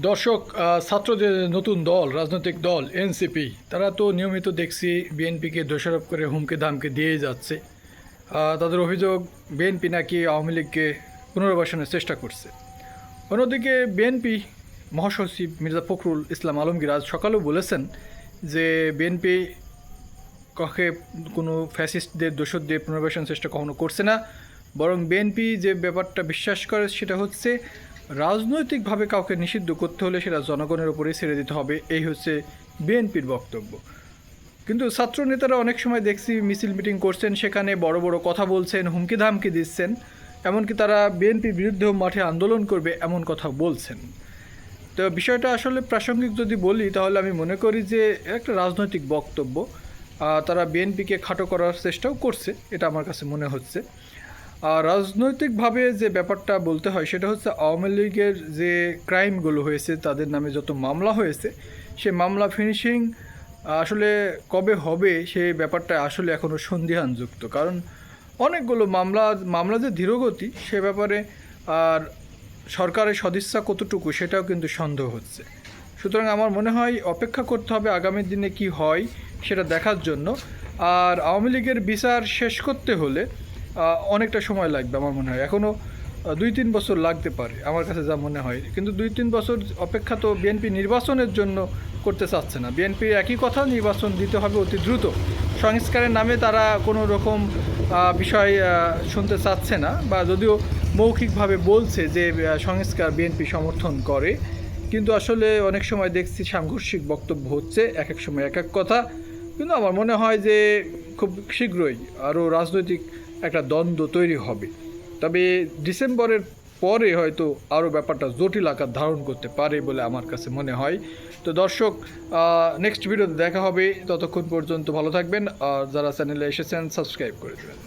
দর্শক, ছাত্র যে নতুন দল, রাজনৈতিক দল এনসিপি, তারা তো নিয়মিত দেখছি বিএনপিকে দোষারোপ করে হুমকি ধামকি দিয়ে যাচ্ছে। তাদের অভিযোগ বিএনপি নাকি আওয়ামী লীগকে পুনর্বাসনের চেষ্টা করছে। অন্যদিকে বিএনপি মহাসচিব মির্জা ফখরুল ইসলাম আলমগীর আজ সকালেও বলেছেন যে বিএনপি কাউকে কোনো ফ্যাসিস্টদের দোষর দিয়ে পুনর্বাসন চেষ্টা কখনো করছে না, বরং বিএনপি যে ব্যাপারটা বিশ্বাস করে সেটা হচ্ছে রাজনৈতিকভাবে কাউকে নিষিদ্ধ করতে হলে সেটা জনগণের উপরেই ছেড়ে দিতে হবে। এই হচ্ছে বিএনপির বক্তব্য। কিন্তু ছাত্র নেতারা অনেক সময় দেখছি মিছিল মিটিং করছেন, সেখানে বড় বড় কথা বলছেন, হুমকি ধামকি দিচ্ছেন, এমনকি তারা বিএনপির বিরুদ্ধেও মাঠে আন্দোলন করবে এমন কথা বলছেন। তো বিষয়টা আসলে প্রাসঙ্গিক যদি বলি তাহলে আমি মনে করি যে একটা রাজনৈতিক বক্তব্য। তারা বিএনপিকে খাটো করার চেষ্টাও করছে, এটা আমার কাছে মনে হচ্ছে। আর রাজনৈতিকভাবে যে ব্যাপারটা বলতে হয় সেটা হচ্ছে আওয়ামী লীগের যে ক্রাইমগুলো হয়েছে, তাদের নামে যত মামলা হয়েছে, সে মামলা ফিনিশিং আসলে কবে হবে সেই ব্যাপারটা আসলে এখনও সন্দিহানযুক্ত। কারণ অনেকগুলো মামলা যে ধীরগতি সে ব্যাপারে আর সরকারের সদিচ্ছা কতটুকু সেটাও কিন্তু সন্দেহ হচ্ছে। সুতরাং আমার মনে হয় অপেক্ষা করতে হবে আগামী দিনে কি হয় সেটা দেখার জন্য। আর আওয়ামী লীগের বিচার শেষ করতে হলে অনেকটা সময় লাগবে আমার মনে হয়। এখনও 2-3 বছর লাগতে পারে আমার কাছে যা মনে হয়। কিন্তু 2-3 বছর অপেক্ষা তো বিএনপি নির্বাচনের জন্য করতে চাচ্ছে না। বিএনপি একই কথা, নির্বাচন দিতে হবে অতি দ্রুত। সংস্কারের নামে তারা কোনো রকম বিষয় শুনতে চাচ্ছে না, বা যদিও মৌখিকভাবে বলছে যে সংস্কার বিএনপি সমর্থন করে, কিন্তু আসলে অনেক সময় দেখছি সাংঘর্ষিক বক্তব্য হচ্ছে, এক এক সময় এক এক কথা। কিন্তু আমার মনে হয় যে খুব শীঘ্রই আরও রাজনৈতিক একটা দ্বন্দ্ব তৈরি হবে। তবে ডিসেম্বরের পরে হয়তো আরও ব্যাপারটা জটিল আকার ধারণ করতে পারে বলে আমার কাছে মনে হয়। তো দর্শক, নেক্সট ভিডিওতে দেখা হবে। ততক্ষণ পর্যন্ত ভালো থাকবেন, আর যারা চ্যানেলে এসেছেন সাবস্ক্রাইব করে দেবেন।